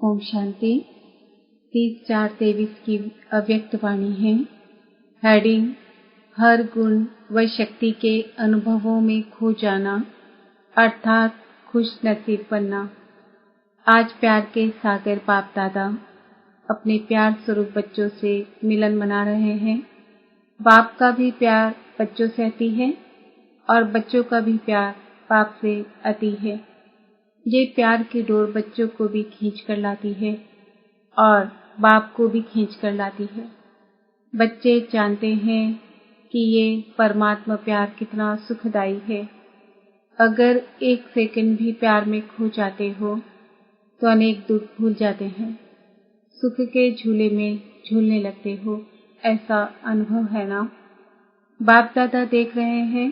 ओम शांति। 30/4/23 की अव्यक्त वाणी है। हेडिंग: हर गुण व शक्ति के अनुभवों में खो जाना अर्थात खुश नसीब बनना। आज प्यार के सागर बाप दादा अपने प्यार स्वरूप बच्चों से मिलन मना रहे हैं। बाप का भी प्यार बच्चों से अति है और बच्चों का भी प्यार बाप से अति है। ये प्यार की डोर बच्चों को भी खींच कर लाती है और बाप को भी खींच कर लाती है। बच्चे जानते हैं कि ये परमात्मा प्यार कितना सुखदायी है। अगर एक सेकंड भी प्यार में खो जाते हो तो अनेक दुख भूल जाते हैं, सुख के झूले में झूलने लगते हो, ऐसा अनुभव है ना। बाप दादा देख रहे हैं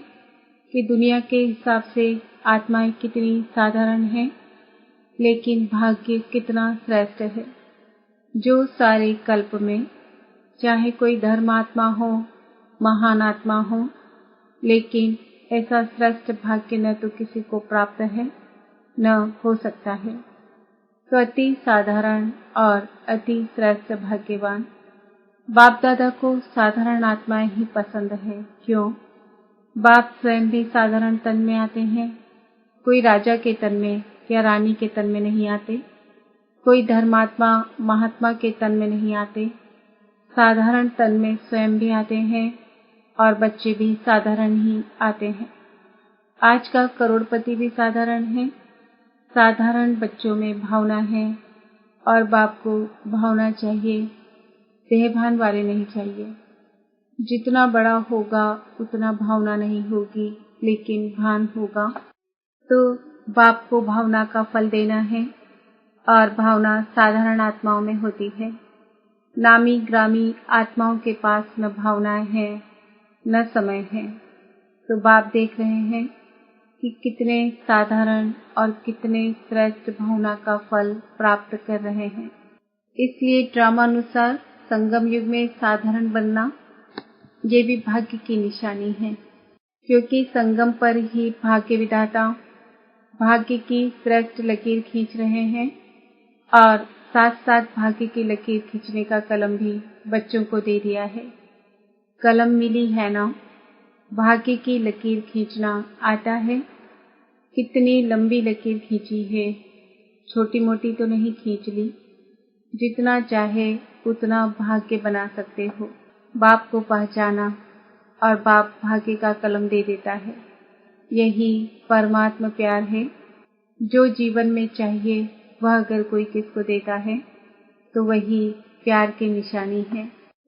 कि दुनिया के हिसाब से आत्माएं कितनी साधारण हैं, लेकिन भाग्य कितना श्रेष्ठ है। जो सारे कल्प में चाहे कोई धर्मात्मा हो, महान आत्मा हो, लेकिन ऐसा श्रेष्ठ भाग्य न तो किसी को प्राप्त है न हो सकता है। तो अति साधारण और अति श्रेष्ठ भाग्यवान बाप दादा को साधारण आत्माएं ही पसंद है। क्यों? बाप स्वयं भी साधारण तन में आते हैं। कोई राजा के तन में या रानी के तन में नहीं आते, कोई धर्मात्मा महात्मा के तन में नहीं आते। साधारण तन में स्वयं भी आते हैं और बच्चे भी साधारण ही आते हैं। आज का करोड़पति भी साधारण है। साधारण बच्चों में भावना है और बाप को भावना चाहिए, देहभान वाले नहीं चाहिए। जितना बड़ा होगा उतना भावना नहीं होगी, लेकिन भान होगा। तो बाप को भावना का फल देना है और भावना साधारण आत्माओं में होती है। नामी ग्रामी आत्माओं के पास न भावनाएं हैं न समय है। तो बाप देख रहे हैं कि कितने साधारण और कितने श्रेष्ठ भावना का फल प्राप्त कर रहे हैं। इसलिए ड्रामानुसार संगम युग में साधारण बनना ये भी भाग्य की निशानी है, क्योंकि संगम पर ही भाग्य विधाता भाग्य की श्रेष्ठ लकीर खींच रहे हैं और साथ साथ भाग्य की लकीर खींचने का कलम भी बच्चों को दे दिया है। कलम मिली है ना, भाग्य की लकीर खींचना आता है। कितनी लंबी लकीर खींची है, छोटी मोटी तो नहीं खींच ली। जितना चाहे उतना भाग्य बना सकते हो। बाप को पहचाना और बाप भाग्य का कलम दे देता है। यही परमात्मा प्यार है। जो जीवन में चाहिए वह अगर कोई किसको देता है तो वही प्यार की निशानी है।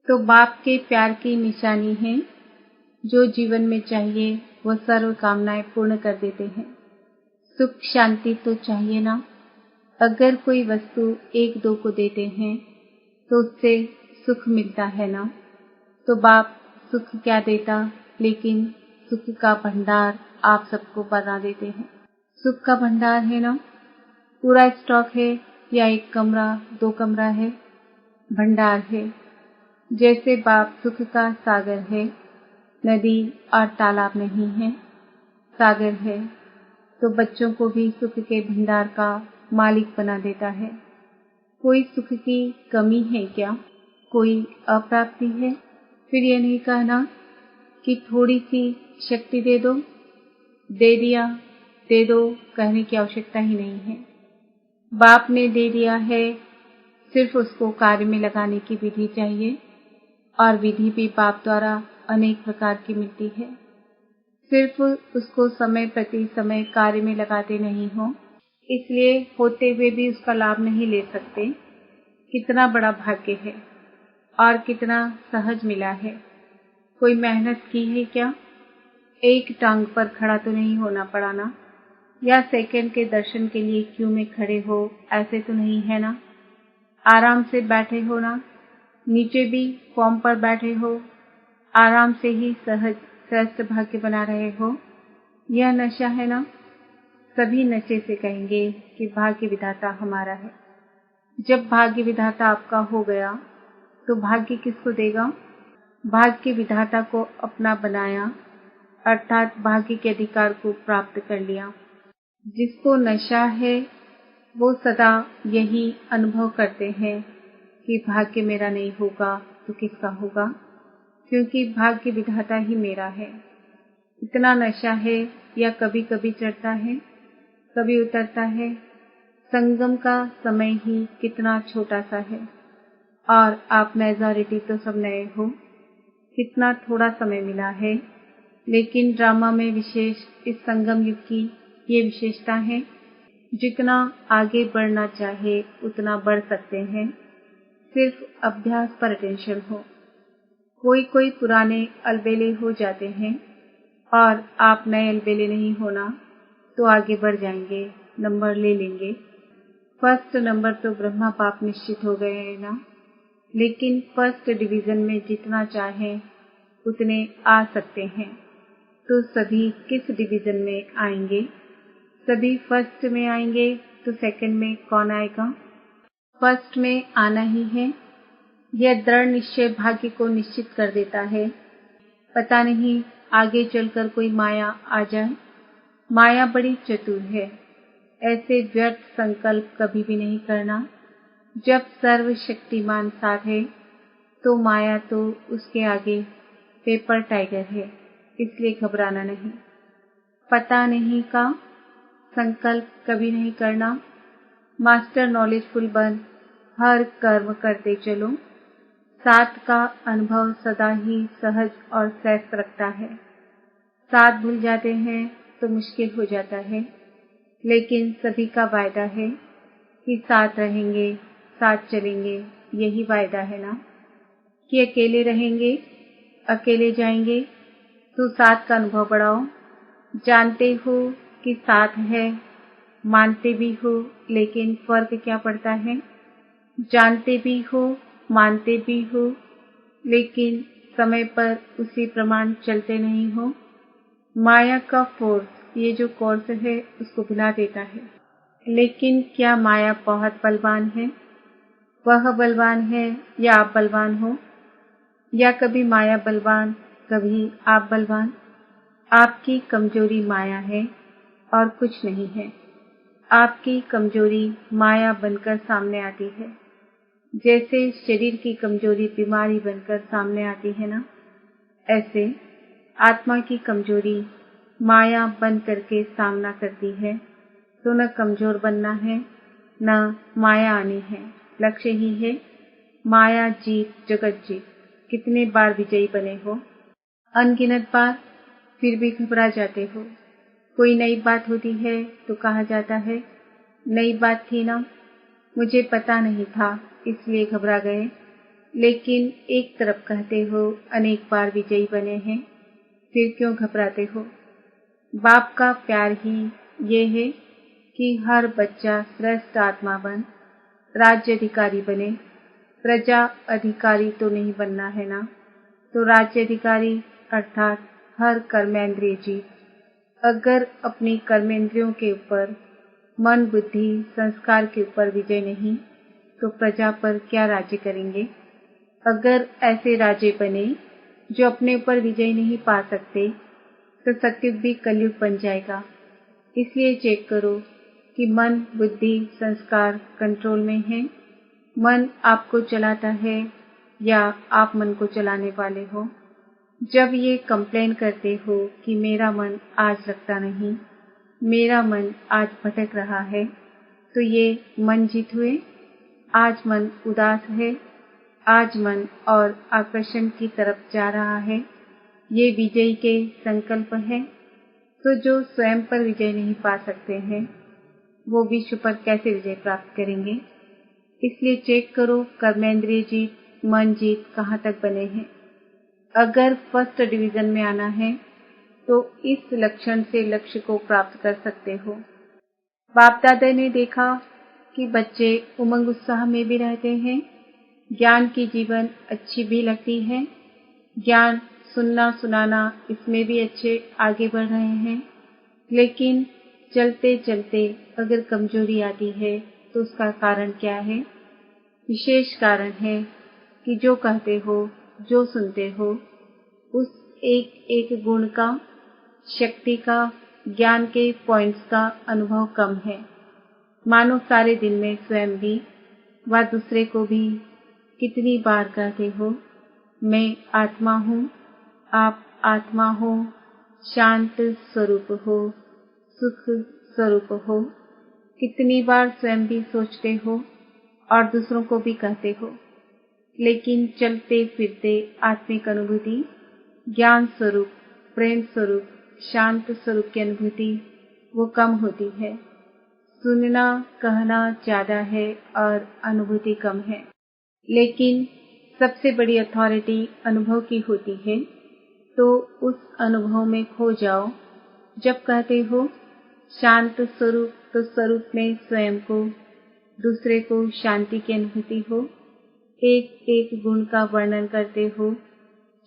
तो बाप के प्यार की निशानी है। जो जीवन में चाहिए वह सर्व कामनाएं पूर्ण कर देते हैं। सुख शांति तो चाहिए ना। अगर कोई वस्तु एक दो को देते हैं तो उससे सुख मिलता है ना। तो बाप सुख क्या देता, लेकिन सुख का भंडार आप सबको बना देते हैं। सुख का भंडार है ना, पूरा स्टॉक है या एक कमरा दो कमरा है, भंडार है। जैसे बाप सुख का सागर है, नदी और तालाब नहीं है, सागर है, तो बच्चों को भी सुख के भंडार का मालिक बना देता है। कोई सुख की कमी है क्या? कोई अप्राप्ति है? फिर ये नहीं कहना कि थोड़ी सी शक्ति दे दो, दे दिया, दे दो, कहने की आवश्यकता ही नहीं है। बाप ने दे दिया है, सिर्फ उसको कार्य में लगाने की विधि चाहिए और विधि भी बाप द्वारा अनेक प्रकार की मिलती है। सिर्फ उसको समय प्रति समय कार्य में लगाते नहीं हो, इसलिए होते हुए भी उसका लाभ नहीं ले सकते। कितना बड़ा भाग्य है और कितना सहज मिला है। कोई मेहनत की है क्या? एक टांग पर खड़ा तो नहीं होना पड़ा ना, या सेकंड के दर्शन के लिए क्यू में खड़े हो, ऐसे तो नहीं है ना। आराम से बैठे हो ना, नीचे भी फॉर्म पर बैठे हो, आराम से ही सहज श्रेष्ठ भाग्य बना रहे हो। यह नशा है ना। सभी नशे से कहेंगे कि भाग्य विधाता हमारा है। जब भाग्य विधाता आपका हो गया तो भाग्य किसको देगा? भाग्य विधाता को अपना बनाया, अर्थात भाग्य के अधिकार को प्राप्त कर लिया। जिसको नशा है वो सदा यही अनुभव करते हैं कि भाग्य मेरा नहीं होगा तो किसका होगा, क्योंकि भाग्य विधाता ही मेरा है। इतना नशा है या कभी कभी चढ़ता है, कभी उतरता है। संगम का समय ही कितना छोटा सा है और आप मेजॉरिटी तो सब नए हो। कितना थोड़ा समय मिला है, लेकिन ड्रामा में विशेष इस संगम युग की ये विशेषता है, जितना आगे बढ़ना चाहे उतना बढ़ सकते हैं, सिर्फ अभ्यास पर अटेंशन हो। कोई कोई पुराने अलबेले हो जाते हैं और आप नए अलबेले नहीं होना तो आगे बढ़ जाएंगे, नंबर ले लेंगे। फर्स्ट नंबर तो ब्रह्मा पाप निश्चित हो गए हैं ना, लेकिन फर्स्ट डिवीजन में जितना चाहें उतने आ सकते हैं। तो सभी किस डिवीजन में आएंगे? सभी फर्स्ट में आएंगे तो सेकंड में कौन आएगा? फर्स्ट में आना ही है। यह दृढ़ निश्चय भाग्य को निश्चित कर देता है। पता नहीं आगे चलकर कोई माया आ जाए। माया बड़ी चतुर है। ऐसे व्यर्थ संकल्प कभी भी नहीं करना। जब सर्वशक्तिमान साथ है तो माया तो उसके आगे पेपर टाइगर है, इसलिए घबराना नहीं। पता नहीं का संकल्प कभी नहीं करना। मास्टर नॉलेजफुल बन हर कर्म करते चलो। साथ का अनुभव सदा ही सहज और सहज रखता है। साथ भूल जाते हैं तो मुश्किल हो जाता है, लेकिन सभी का वायदा है कि साथ रहेंगे, साथ चलेंगे। यही वायदा है ना कि अकेले रहेंगे, अकेले जाएंगे। तो साथ का अनुभव बढ़ाओ। जानते हो कि साथ है, मानते भी हो, लेकिन फर्क क्या पड़ता है? जानते भी हो, मानते भी हो, लेकिन समय पर उसी प्रमाण चलते नहीं हो। माया का फोर्स, ये जो कोर्स है, उसको भुला देता है। लेकिन क्या माया बहुत बलवान है? वह बलवान है या आप बलवान हो? या कभी माया बलवान, कभी आप बलवान? आपकी कमजोरी माया है और कुछ नहीं है। आपकी कमजोरी माया बनकर सामने आती है। जैसे शरीर की कमजोरी बीमारी बनकर सामने आती है ना, ऐसे आत्मा की कमजोरी माया बन करके सामना करती है। तो न कमजोर बनना है, न माया आनी है। लक्ष्य ही है माया जीत, जगत जीत। कितने बार विजयी बने हो? अनगिनत बार। फिर भी घबरा जाते हो। कोई नई बात होती है तो कहा जाता है, नई बात थी ना, मुझे पता नहीं था इसलिए घबरा गए। लेकिन एक तरफ कहते हो अनेक बार विजयी बने हैं, फिर क्यों घबराते हो? बाप का प्यार ही ये है कि हर बच्चा श्रेष्ठ आत्मा बन राज्य अधिकारी बने। प्रजा अधिकारी तो नहीं बनना है ना, तो राज्य अधिकारी अर्थात हर कर्मेंद्रिय जीत। अगर अपनी कर्मेंद्रियों के ऊपर, मन बुद्धि संस्कार के ऊपर विजय नहीं, तो प्रजा पर क्या राज्य करेंगे? अगर ऐसे राजे बने जो अपने ऊपर विजय नहीं पा सकते, तो सत्युग भी कलयुग बन जाएगा। इसलिए चेक करो कि मन बुद्धि संस्कार कंट्रोल में है। मन आपको चलाता है या आप मन को चलाने वाले हो? जब ये कंप्लेन करते हो कि मेरा मन आज लगता नहीं, मेरा मन आज भटक रहा है, तो ये मन जीत हुए। आज मन उदास है, आज मन और आकर्षण की तरफ जा रहा है, ये विजय के संकल्प है। तो जो स्वयं पर विजय नहीं पा सकते हैं, वो विश्व पर कैसे विजय प्राप्त करेंगे? इसलिए चेक करो कर्मेंद्रिय जीत, मन जीत कहाँ तक बने हैं। अगर फर्स्ट डिवीजन में आना है तो इस लक्षण से लक्ष्य को प्राप्त कर सकते हो। बाप दादा ने देखा कि बच्चे उमंग उत्साह में भी रहते हैं, ज्ञान की जीवन अच्छी भी लगती है, ज्ञान सुनना सुनाना इसमें भी अच्छे आगे बढ़ रहे हैं। लेकिन चलते चलते अगर कमजोरी आती है तो उसका कारण क्या है? विशेष कारण है कि जो कहते हो, जो सुनते हो, उस एक एक गुण का, शक्ति का, ज्ञान के पॉइंट्स का अनुभव कम है। मानो सारे दिन में स्वयं भी व दूसरे को भी कितनी बार कहते हो, मैं आत्मा हूँ, आप आत्मा हो, शांत स्वरूप हो, सुख स्वरूप हो। कितनी बार स्वयं भी सोचते हो और दूसरों को भी कहते हो, लेकिन चलते फिरते आत्मिक अनुभूति, ज्ञान स्वरूप, प्रेम स्वरूप, शांत स्वरूप की अनुभूति वो कम होती है। सुनना कहना ज्यादा है और अनुभूति कम है। लेकिन सबसे बड़ी अथॉरिटी अनुभव की होती है, तो उस अनुभव में खो जाओ। जब कहते हो शांत स्वरूप, तो स्वरूप में स्वयं को, दूसरे को शांति की अनुभूति हो। एक एक गुण का वर्णन करते हो,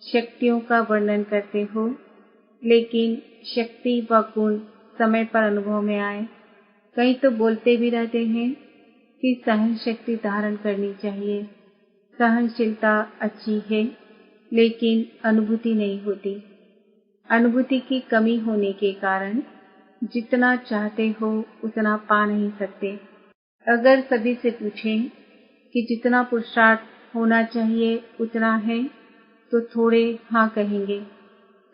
शक्तियों का वर्णन करते हो, लेकिन शक्ति व गुण समय पर अनुभव में आए। कई तो बोलते भी रहते हैं कि सहन शक्ति धारण करनी चाहिए, सहनशीलता अच्छी है, लेकिन अनुभूति नहीं होती। अनुभूति की कमी होने के कारण जितना चाहते हो उतना पा नहीं सकते। अगर सभी से पूछें कि जितना पुरुषार्थ होना चाहिए उतना है, तो थोड़े हाँ कहेंगे।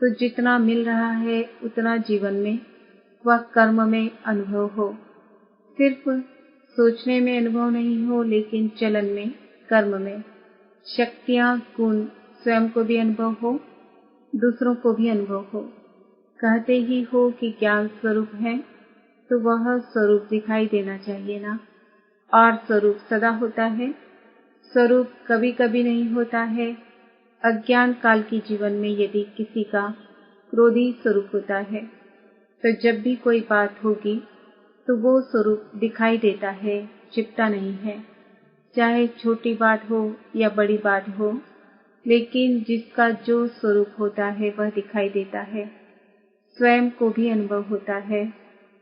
तो जितना मिल रहा है उतना जीवन में व कर्म में अनुभव हो। सिर्फ सोचने में अनुभव नहीं हो, लेकिन चलन में, कर्म में शक्तियाँ, गुण स्वयं को भी अनुभव हो, दूसरों को भी अनुभव हो। कहते ही हो कि ज्ञान स्वरूप है, तो वह स्वरूप दिखाई देना चाहिए ना। और स्वरूप सदा होता है, स्वरूप कभी कभी नहीं होता है। अज्ञान काल के जीवन में यदि किसी का क्रोधी स्वरूप होता है, तो जब भी कोई बात होगी तो वो स्वरूप दिखाई देता है, छिपता नहीं है। चाहे छोटी बात हो या बड़ी बात हो, लेकिन जिसका जो स्वरूप होता है वह दिखाई देता है। स्वयं को भी अनुभव होता है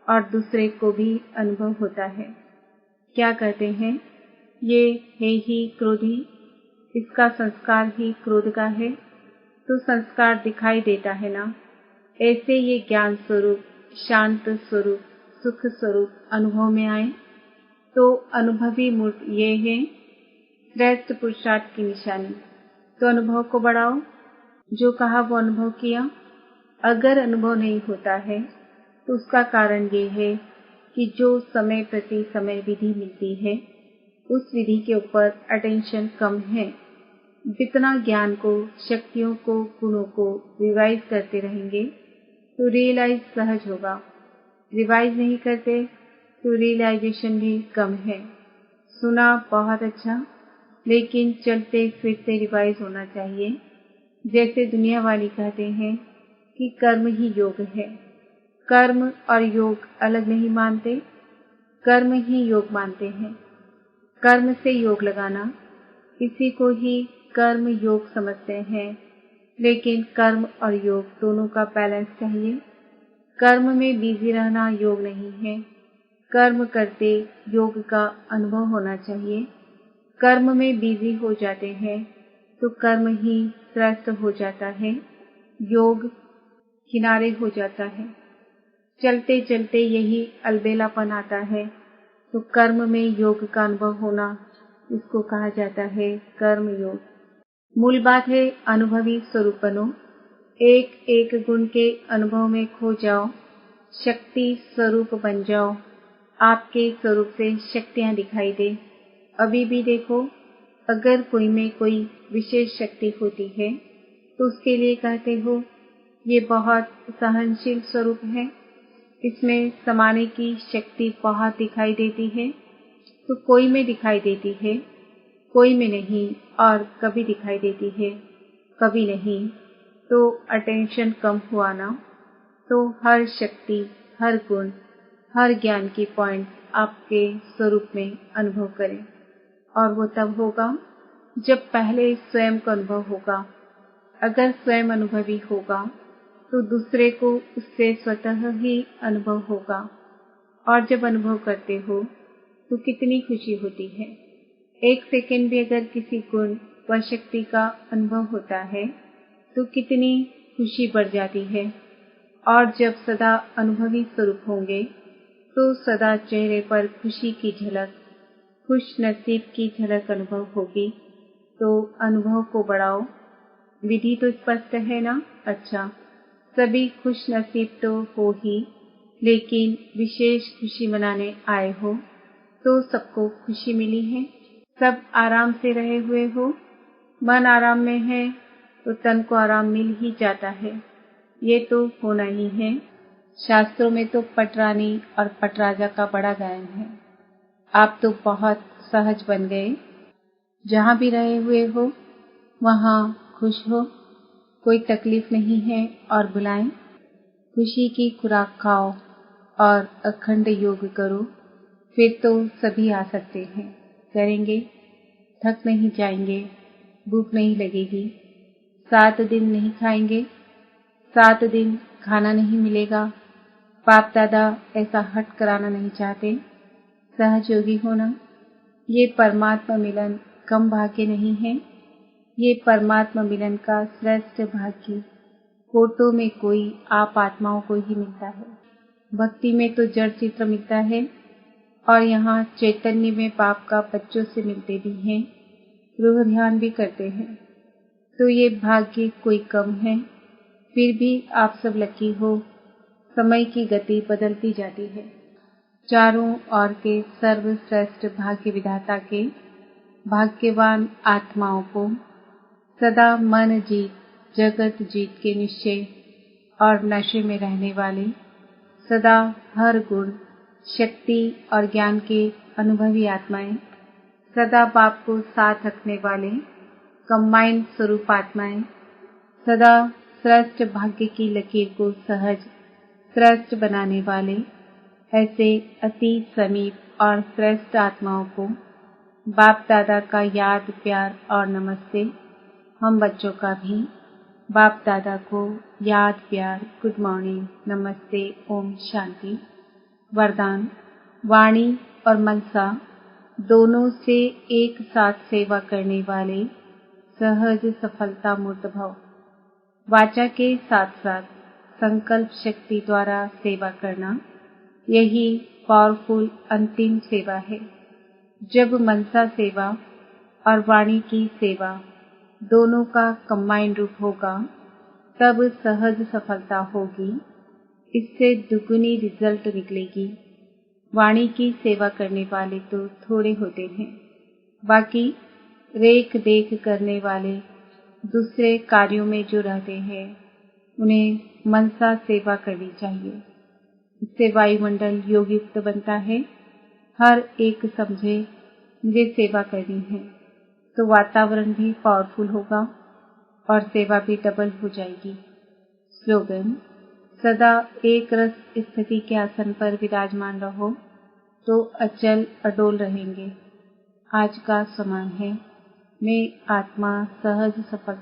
और दूसरे को भी अनुभव होता है। क्या कहते हैं, ये है ही क्रोधी, इसका संस्कार ही क्रोध का है, तो संस्कार दिखाई देता है ना। ऐसे ये ज्ञान स्वरूप, शांत स्वरूप, सुख स्वरूप अनुभव में आए, तो अनुभवी मूर्त ये है श्रेष्ठ पुरुषार्थ की निशानी। तो अनुभव को बढ़ाओ, जो कहा वो अनुभव किया। अगर अनुभव नहीं होता है तो उसका कारण ये है कि जो समय प्रति समय विधि मिलती है, उस विधि के ऊपर अटेंशन कम है। जितना ज्ञान को, शक्तियों को, गुणों को रिवाइज करते रहेंगे तो रियलाइज सहज होगा। रिवाइज नहीं करते तो रियलाइजेशन भी कम है। सुना बहुत अच्छा, लेकिन चलते फिरते रिवाइज होना चाहिए। जैसे दुनिया वाली कहते हैं कि कर्म ही योग है। कर्म और योग अलग नहीं मानते, कर्म ही योग मानते हैं। कर्म से योग लगाना, इसी को ही कर्म योग समझते हैं। लेकिन कर्म और योग दोनों का बैलेंस चाहिए। कर्म में बिजी रहना योग नहीं है। कर्म करते योग का अनुभव होना चाहिए। कर्म में बिजी हो जाते हैं तो कर्म ही श्रेष्ठ हो जाता है, योग किनारे हो जाता है। चलते चलते यही अलबेलापन आता है, तो कर्म में योग का अनुभव होना, इसको कहा जाता है कर्म योग। मूल बात है अनुभवी स्वरूप बनो। एक एक गुण के अनुभव में खो जाओ, शक्ति स्वरूप बन जाओ। आपके स्वरूप से शक्तियां दिखाई दे। अभी भी देखो, अगर कोई में कोई विशेष शक्ति होती है तो उसके लिए कहते हो ये बहुत सहनशील स्वरूप है, इसमें समाने की शक्ति बहुत दिखाई देती है। तो कोई में दिखाई देती है, कोई में नहीं, और कभी दिखाई देती है, कभी नहीं। तो अटेंशन कम हुआ ना। तो हर शक्ति, हर गुण, हर ज्ञान की पॉइंट आपके स्वरूप में अनुभव करें। और वो तब होगा जब पहले स्वयं का अनुभव होगा। अगर स्वयं अनुभवी होगा तो दूसरे को उससे स्वतः ही अनुभव होगा। और जब अनुभव करते हो तो कितनी खुशी होती है। एक सेकंड भी अगर किसी गुण व शक्ति का अनुभव होता है तो कितनी खुशी बढ़ जाती है। और जब सदा अनुभवी स्वरूप होंगे तो सदा चेहरे पर खुशी की झलक, खुश नसीब की झलक अनुभव होगी। तो अनुभव को बढ़ाओ। विधि तो स्पष्ट है ना? अच्छा, सभी खुश नसीब तो हो ही, लेकिन विशेष खुशी मनाने आए हो तो सबको खुशी मिली है। सब आराम से रहे हुए हो। मन आराम में है तो तन को आराम मिल ही जाता है। ये तो होना ही है। शास्त्रों में तो पटरानी और पटराजा का बड़ा गायन है। आप तो बहुत सहज बन गए। जहाँ भी रहे हुए हो वहाँ खुश हो, कोई तकलीफ नहीं है और बुलाएं। खुशी की खुराक खाओ और अखंड योग करो, फिर तो सभी आ सकते हैं। करेंगे, थक नहीं जाएंगे, भूख नहीं लगेगी। 7 दिन नहीं खाएंगे, 7 दिन खाना नहीं मिलेगा। बाप दादा ऐसा हट कराना नहीं चाहते। सहज योगी होना, ये परमात्मा मिलन कम भाग्य नहीं है। ये परमात्मा मिलन का श्रेष्ठ भाग्य कोटों में कोई आप आत्माओं को ही मिलता है। भक्ति में तो जड़ चित्र मिलता है और यहाँ चैतन्य में बाप का बच्चों से मिलते भी हैं, रूह ध्यान भी करते हैं। तो ये भाग्य कोई कम है। फिर भी आप सब लकी हो। समय की गति बदलती जाती है। चारों ओर के सर्वश्रेष्ठ भाग्य विधाता के भाग्यवान आत्माओं को सदा मन जीत, जगत जीत के निश्चय और नशे में रहने वाले, सदा हर गुण, शक्ति और ज्ञान के अनुभवी आत्माएं, सदा बाप को साथ रखने वाले कंबाइंड स्वरूप आत्माएं, सदा श्रेष्ठ भाग्य की लकीर को सहज श्रेष्ठ बनाने वाले ऐसे अति समीप और श्रेष्ठ आत्माओं को बाप दादा का याद, प्यार और नमस्ते। हम बच्चों का भी बाप दादा को याद, प्यार, गुड मॉर्निंग, नमस्ते, ओम शांति। वरदान, वाणी और मनसा दोनों से एक साथ सेवा करने वाले सहज सफलता मूर्त भव। वाचा के साथ साथ संकल्प शक्ति द्वारा सेवा करना, यही पावरफुल अंतिम सेवा है। जब मनसा सेवा और वाणी की सेवा दोनों का कंबाइंड रूप होगा तब सहज सफलता होगी। इससे दुगुनी रिजल्ट निकलेगी। वाणी की सेवा करने वाले तो थोड़े होते हैं, बाकी रेख देख करने वाले दूसरे कार्यों में जो रहते हैं उन्हें मनसा सेवा करनी चाहिए। इससे वायुमंडल योगयुक्त बनता है। हर एक समझे मुझे सेवा करनी है तो वातावरण भी पावरफुल होगा और सेवा भी डबल हो जाएगी। स्लोगन, सदा एक रस स्थिति के आसन पर विराजमान रहो तो अचल अडोल रहेंगे। आज का समान है। मैं आत्मा सहज सफल